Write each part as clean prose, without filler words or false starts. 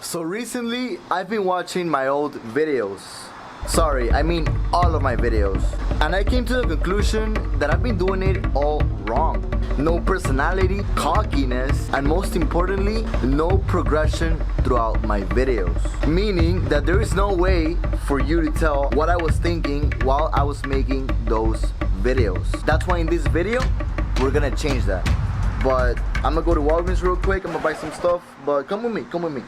So recently, I've been watching my old videos. Sorry, I mean all of my videos. And I came to the conclusion that I've been doing it all wrong. No personality, cockiness, and most importantly, no progression throughout my videos. Meaning that there is no way for you to tell what I was thinking while I was making those videos. That's why in this video, we're gonna change that. But I'm gonna go to Walgreens real quick, I'm gonna buy some stuff, but come with me, come with me.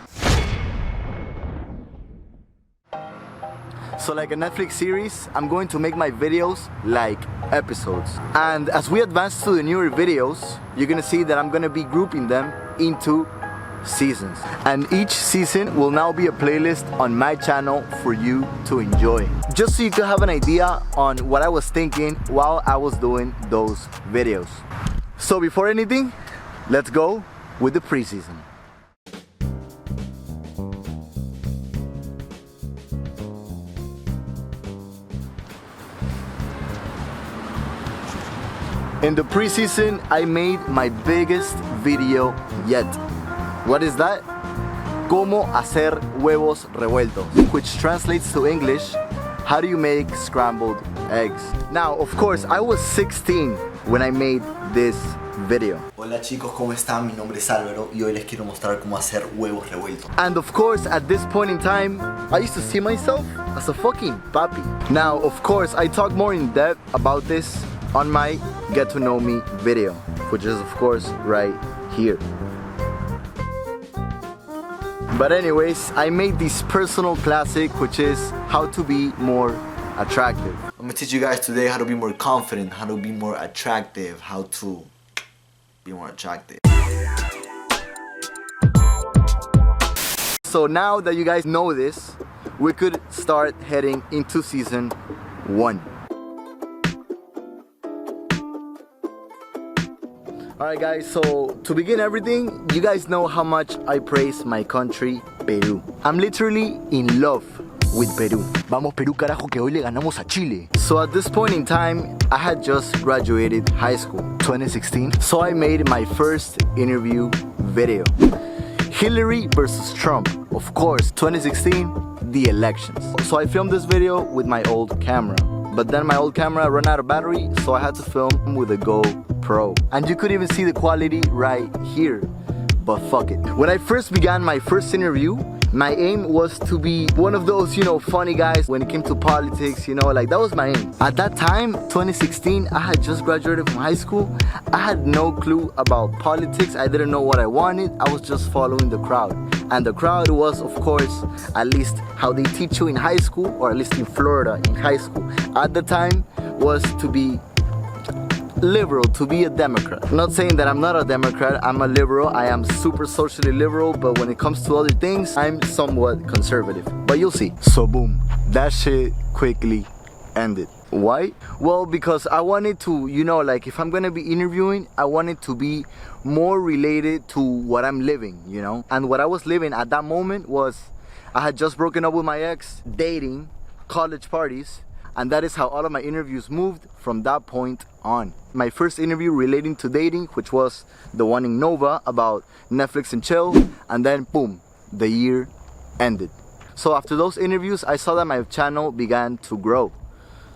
So like a Netflix series, I'm going to make my videos like episodes. And as we advance to the newer videos, you're gonna see that I'm gonna be grouping them into seasons. And each season will now be a playlist on my channel for you to enjoy. Just so you can have an idea on what I was thinking while I was doing those videos. So before anything, let's go with the preseason. In the preseason, I made my biggest video yet. What is that? Cómo hacer huevos revueltos, which translates to English, how do you make scrambled eggs? Now, of course, I was 16 when I made this video. Hola chicos, ¿cómo están? Mi nombre es Álvaro y hoy les quiero mostrar cómo hacer huevos revueltos. And of course, at this point in time, I used to see myself as a fucking papi. Now, of course, I talk more in depth about this on my Get to Know Me video, which is of course right here. But anyways, I made this personal classic, which is how to be more attractive. I'm gonna teach you guys today how to be more confident, how to be more attractive, how to be more attractive. So now that you guys know this, we could start heading into season 1. Alright guys, so to begin everything, you guys know how much I praise my country, Peru. I'm literally in love with Peru. Vamos Perú carajo que hoy le ganamos a Chile. So at this point in time, I had just graduated high school, 2016. So I made my first interview video. Hillary versus Trump, of course, 2016, the elections. So I filmed this video with my old camera. But then my old camera ran out of battery, so I had to film with a GoPro. And you could even see the quality right here. But fuck it. When I first began my first interview, my aim was to be one of those, funny guys when it came to politics, like that was my aim. At that time, 2016, I had just graduated from high school. I had no clue about politics. I didn't know what I wanted. I was just following the crowd. And the crowd was, of course, at least how they teach you in high school, or at least in Florida in high school. At the time, was to be liberal, to be a Democrat. I'm not saying that I'm not a Democrat, I'm a liberal. I am super socially liberal, but when it comes to other things, I'm somewhat conservative. But you'll see. So boom, that shit quickly ended. Why? Well, because I wanted to, if I'm gonna be interviewing, I wanted to be more related to what I'm living, And what I was living at that moment was, I had just broken up with my ex, dating, college parties, and that is how all of my interviews moved from that point on. My first interview relating to dating, which was the one in Nova about Netflix and chill, and then boom, the year ended. So after those interviews, I saw that my channel began to grow.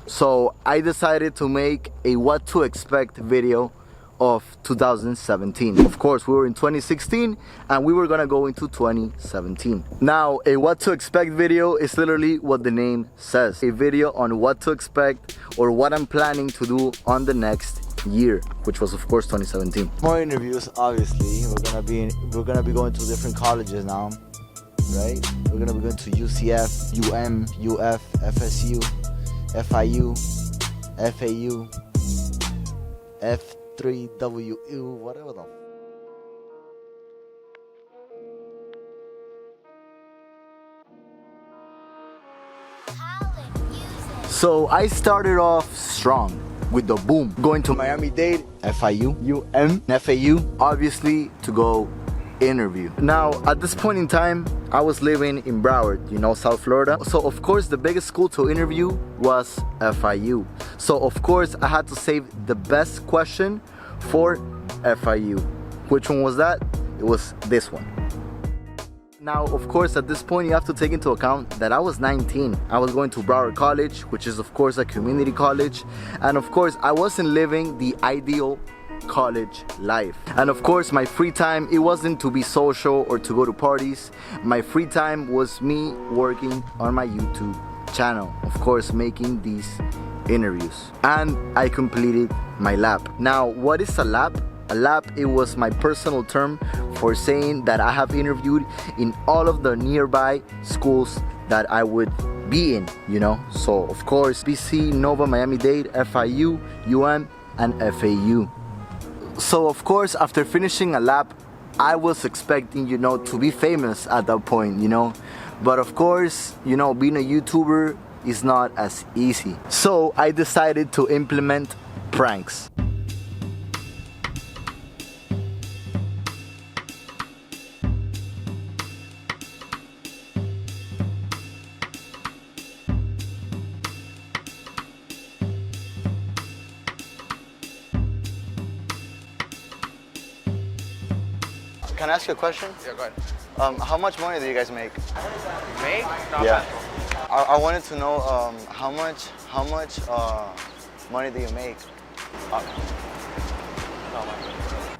So I decided to make a what to expect video of 2017. Of course, we were in 2016 and we were gonna go into 2017. Now, a what to expect video is literally what the name says. A video on what to expect or what I'm planning to do on the next year, which was of course 2017. More interviews, obviously. We're gonna be going to different colleges now, right? We're gonna be going to UCF, UM, UF, FSU, FIU, FAU, F3WU, whatever the So I started off strong with the boom, going to Miami-Dade, FIU, UM, FAU, obviously to go interview. Now, at this point in time, I was living in Broward, South Florida. So of course, the biggest school to interview was FIU. So of course, I had to save the best question for FIU. Which one was that? It was this one. Now, of course, at this point, you have to take into account that I was 19. I was going to Broward College, which is, of course, a community college. And, of course, I wasn't living the ideal college life. And, of course, my free time, it wasn't to be social or to go to parties. My free time was me working on my YouTube channel. Of course, making these interviews. And I completed my lab. Now, what is a lab? A lab, it was my personal term for saying that I have interviewed in all of the nearby schools that I would be in, you know. So of course, BC, Nova, Miami-Dade, FIU, UM, and FAU. So of course, after finishing a lab, I was expecting, you know, to be famous at that point, you know. But of course, you know, being a YouTuber is not as easy. So I decided to implement pranks. Can I ask you a question? Yeah, go ahead. How much money do you guys make? Make? Not Yeah. bad. I wanted to know how much money do you make? Not much.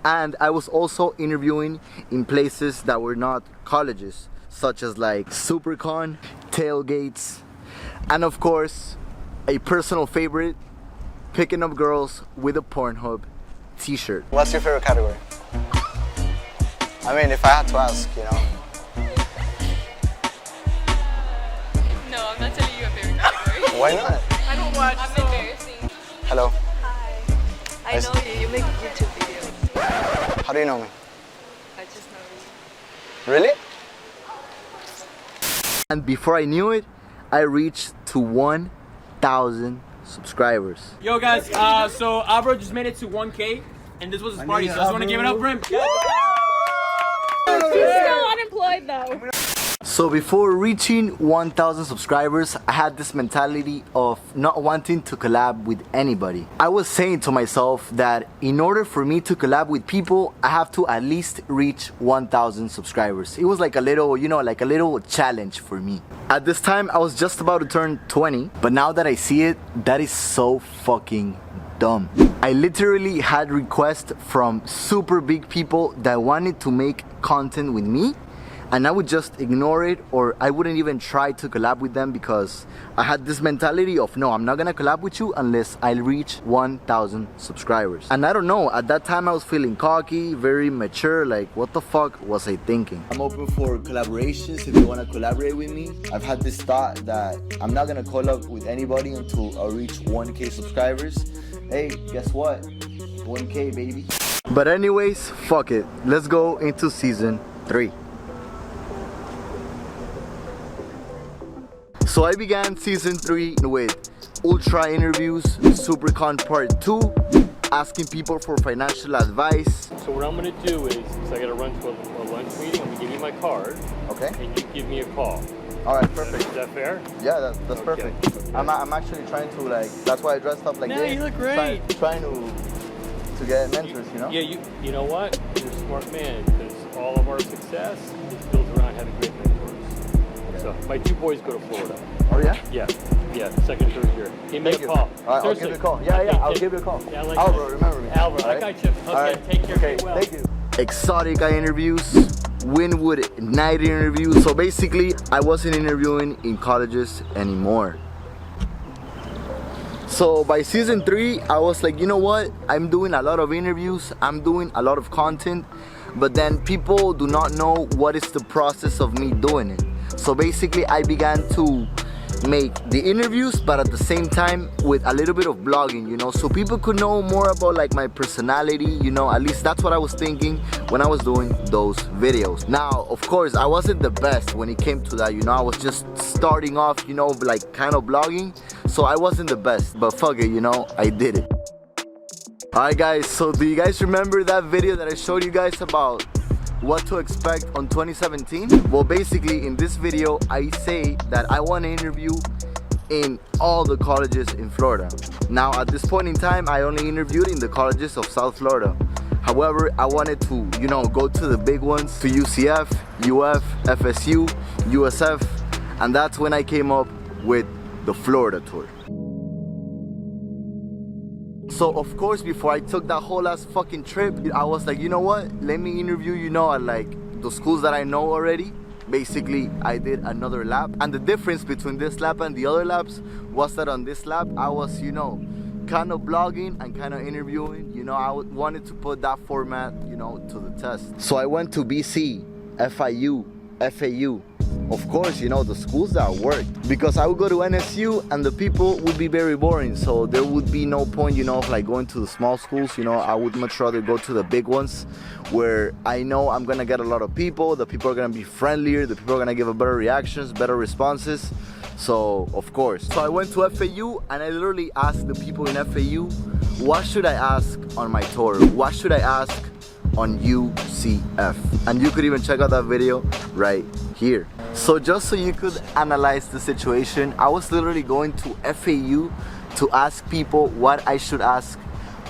And I was also interviewing in places that were not colleges, such as like SuperCon, tailgates, and of course, a personal favorite, picking up girls with a Pornhub t-shirt. What's your favorite category? I mean, if I had to ask, you know. No, I'm not telling you a favorite category. Why not? I don't watch. I'm embarrassing. Hello. Hi. I know you. You make YouTube videos. How do you know me? I just know you. Really? And before I knew it, I reached to 1,000 subscribers. Yo guys, so Abro just made it to 1K, and this was his party, so I just want to give it up for him. He's still unemployed though. So before reaching 1,000 subscribers, I had this mentality of not wanting to collab with anybody. I was saying to myself that in order for me to collab with people, I have to at least reach 1,000 subscribers. It was like a little, you know, like a little challenge for me. At this time, I was just about to turn 20, but now that I see it, that is so fucking dumb. I literally had requests from super big people that wanted to make content with me, and I would just ignore it, or I wouldn't even try to collab with them because I had this mentality of no, I'm not gonna collab with you unless I reach 1,000 subscribers. And I don't know, at that time I was feeling cocky, very mature, like what the fuck was I thinking? I'm open for collaborations if you wanna collaborate with me. I've had this thought that I'm not gonna collab with anybody until I reach 1K subscribers. Hey, guess what? 1K, baby. But anyways, fuck it. Let's go into season 3. So I began season 3 with ultra interviews, SuperCon part 2, asking people for financial advice. So what I'm gonna do is I gotta run to a lunch meeting. I'm gonna give you my card, Okay. and you give me a call. All right, perfect. Is that fair? Yeah, that's Okay. perfect. Okay. I'm actually trying to like. That's why I dressed up like No, this. you look great. Trying to get mentors, you know. Yeah, you know what? You're a smart man because all of our success is built around having great mentors. So my 2 boys go to Florida. Oh yeah. Yeah, second, third year. Give me Thank a you. call. All right, I'll give Seriously. you a call. Yeah, Okay, I'll give you a call. Yeah, I like Alvaro, that. remember me. Alvaro, All I right? got you. Okay, All right. take care. Okay, Be well. thank you. Exotica interviews, Winwood night interviews. So basically, I wasn't interviewing in colleges anymore. So by season 3, I was like, you know what? I'm doing a lot of interviews, I'm doing a lot of content, but then people do not know what is the process of me doing it. So basically, I began to make the interviews, but at the same time with a little bit of blogging, you know, so people could know more about like my personality, you know. At least that's what I was thinking when I was doing those videos. Now, of course, I wasn't the best when it came to that, you know. I was just starting off, you know, like kind of blogging, so I wasn't the best, but fuck it, you know, I did it. Alright guys, so do you guys remember that video that I showed you guys about what to expect on 2017? Well, basically in this video I say that I want to interview in all the colleges in Florida. Now at this point in time, I only interviewed in the colleges of South Florida. However, I wanted to, you know, go to the big ones, to UCF, UF, FSU, USF, and that's when I came up with the Florida tour. So of course, before I took that whole ass fucking trip, I was like, you know what? Let me interview, you know, at like the schools that I know already. Basically, I did another lab. And the difference between this lab and the other labs was that on this lab, I was, you know, kind of blogging and kind of interviewing. You know, I wanted to put that format, you know, to the test. So I went to BC, FIU, FAU. Of course, you know, the schools that worked, because I would go to NSU and the people would be very boring, so there would be no point, you know, of like going to the small schools. You know, I would much rather go to the big ones where I know I'm gonna get a lot of people, the people are gonna be friendlier, the people are gonna give a better reactions, better responses. So of course, so I went to FAU and I literally asked the people in FAU, what should I ask on my tour? What should I ask on UCF? And you could even check out that video right here. So just so you could analyze the situation, I was literally going to FAU to ask people what I should ask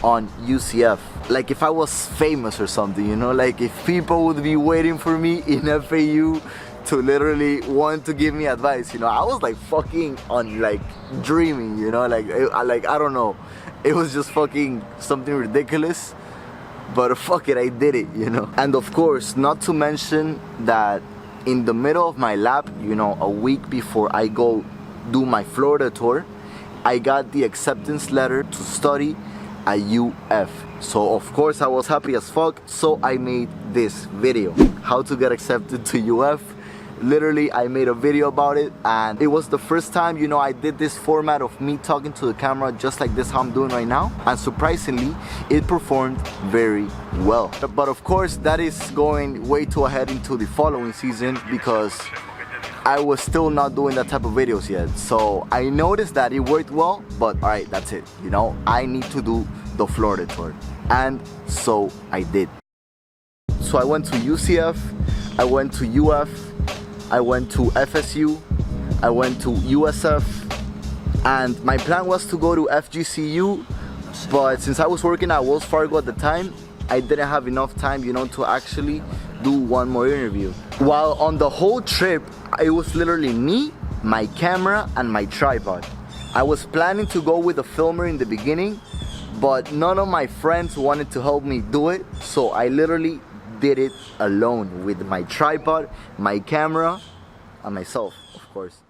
on UCF. Like if I was famous or something, you know, like if people would be waiting for me in FAU to literally want to give me advice, you know. I was like fucking on like dreaming, you know, like I don't know. It was just fucking something ridiculous, but fuck it, I did it, you know. And of course, not to mention that in the middle of my lab, you know, a week before I go do my Florida tour, I got the acceptance letter to study at UF. So of course I was happy as fuck, so I made this video, how to get accepted to UF. Literally, I made a video about it, and it was the first time, you know, I did this format of me talking to the camera just like this, how I'm doing right now, and surprisingly, it performed very well. But of course, that is going way too ahead into the following season because I was still not doing that type of videos yet. So I noticed that it worked well, but all right, that's it. You know, I need to do the Florida tour, and so I did. So I went to UCF, I went to UF, I went to FSU, I went to USF, and my plan was to go to FGCU, but since I was working at Wells Fargo at the time, I didn't have enough time, you know, to actually do one more interview. While on the whole trip, it was literally me, my camera, and my tripod. I was planning to go with a filmer in the beginning, but none of my friends wanted to help me do it, so I literally did it alone with my tripod, my camera, and myself, of course.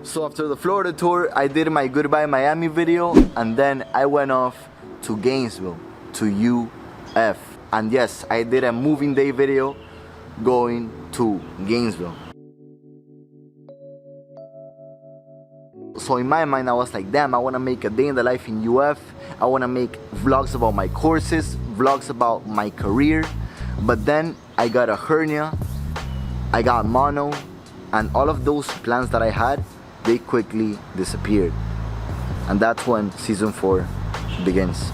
So after the Florida tour, I did my Goodbye Miami video, and then I went off to Gainesville, to UF. And yes, I did a moving day video going to Gainesville. So in my mind, I was like, damn, I want to make a day in the life in UF. I want to make vlogs about my courses, vlogs about my career. But then I got a hernia, I got mono, and all of those plans that I had, they quickly disappeared. And that's when season 4 begins.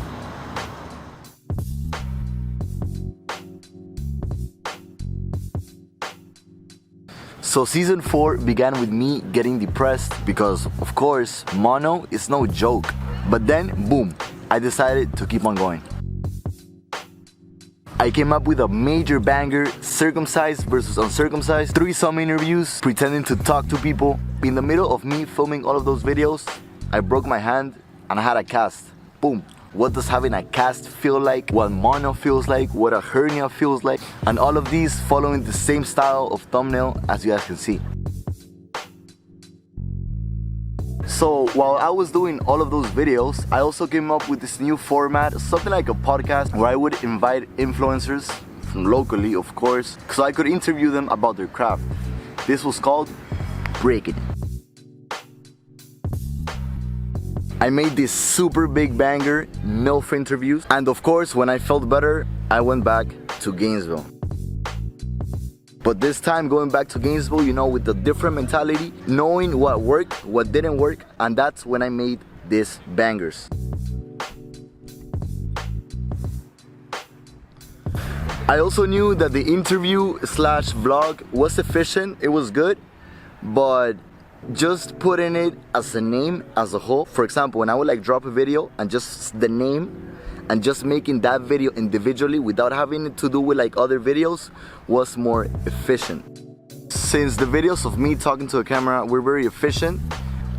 So season 4 began with me getting depressed because, of course, mono is no joke. But then, boom, I decided to keep on going. I came up with a major banger, circumcised versus uncircumcised, threesome interviews, pretending to talk to people. In the middle of me filming all of those videos, I broke my hand and I had a cast. Boom. What does having a cast feel like? What mono feels like? What a hernia feels like? And all of these following the same style of thumbnail as you guys can see. So while I was doing all of those videos, I also came up with this new format, something like a podcast, where I would invite influencers from locally, of course, so I could interview them about their craft. This was called Break It. I made this super big banger, MILF interviews, and of course, when I felt better, I went back to Gainesville. But this time, going back to Gainesville, you know, with a different mentality, knowing what worked, what didn't work, and that's when I made these bangers. I also knew that the interview / vlog was efficient, it was good, but just putting it as a name as a whole. For example, when I would like drop a video and just the name and just making that video individually without having to do with like other videos was more efficient. Since the videos of me talking to a camera were very efficient,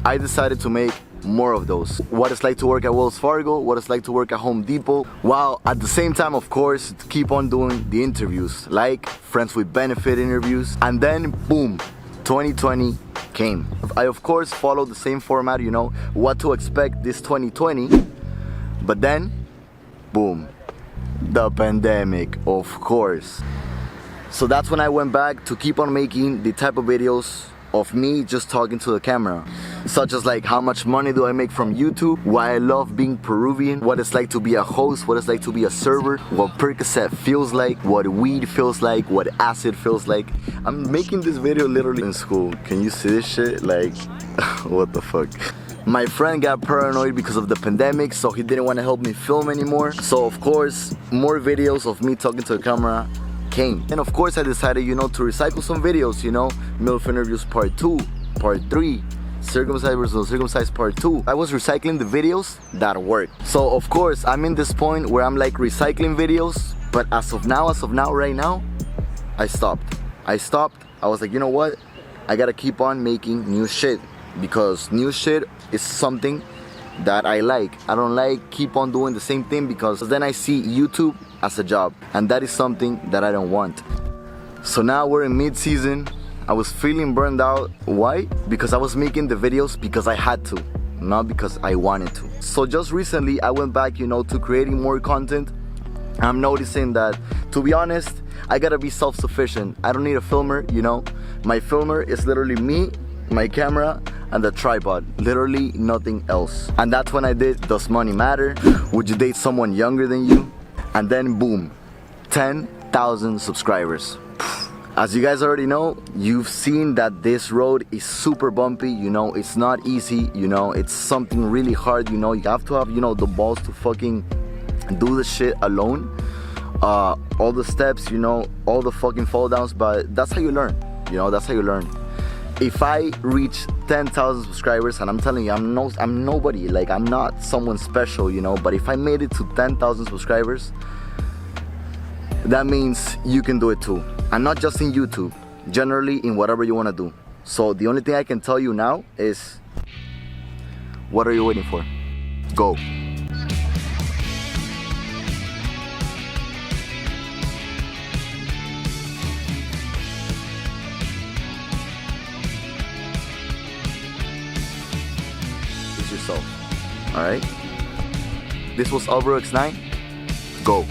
I decided to make more of those. What it's like to work at Wells Fargo, what it's like to work at Home Depot, while at the same time, of course, keep on doing the interviews, like Friends with Benefit interviews, and then boom, 2020 came. I of course followed the same format, you know, what to expect this 2020, but then, boom, the pandemic, of course. So that's when I went back to keep on making the type of videos of me just talking to the camera, such as like how much money do I make from YouTube, why I love being Peruvian, what it's like to be a host, what it's like to be a server, what Percocet feels like, what weed feels like, what acid feels like. I'm making this video literally in school. Can you see this shit? Like, what the fuck? My friend got paranoid because of the pandemic, so he didn't want to help me film anymore. So of course, more videos of me talking to the camera came. And of course I decided, you know, to recycle some videos, you know, MILF interviews part 2, part 3, circumcised versus uncircumcised part 2. I was recycling the videos that worked. So of course I'm in this point where I'm like recycling videos, but as of now, right now, I stopped. I was like, you know what? I gotta keep on making new shit, because new shit is something that I like. I don't like keep on doing the same thing, because then I see YouTube as a job, and that is something that I don't want. So now we're in mid-season. I was feeling burned out. Why? Because I was making the videos because I had to, not because I wanted to. So just recently I went back, you know, to creating more content. I'm noticing that, to be honest, I gotta be self-sufficient. I don't need a filmer, you know. My filmer is literally me, my camera, and the tripod, literally nothing else. And that's when I did Does Money Matter? Would you date someone younger than you? And then boom, 10,000 subscribers. As you guys already know, you've seen that this road is super bumpy, you know, it's not easy, you know, it's something really hard, you know, you have to have, you know, the balls to fucking do the shit alone. All the steps, you know, all the fucking fall downs, but that's how you learn, you know, that's how you learn. If I reach 10,000 subscribers, and I'm telling you, I'm nobody, like I'm not someone special, you know, but if I made it to 10,000 subscribers, that means you can do it too. And not just in YouTube, generally in whatever you want to do. So the only thing I can tell you now is, what are you waiting for? Go. Yourself. Alright? This was Alvaro X9. Go.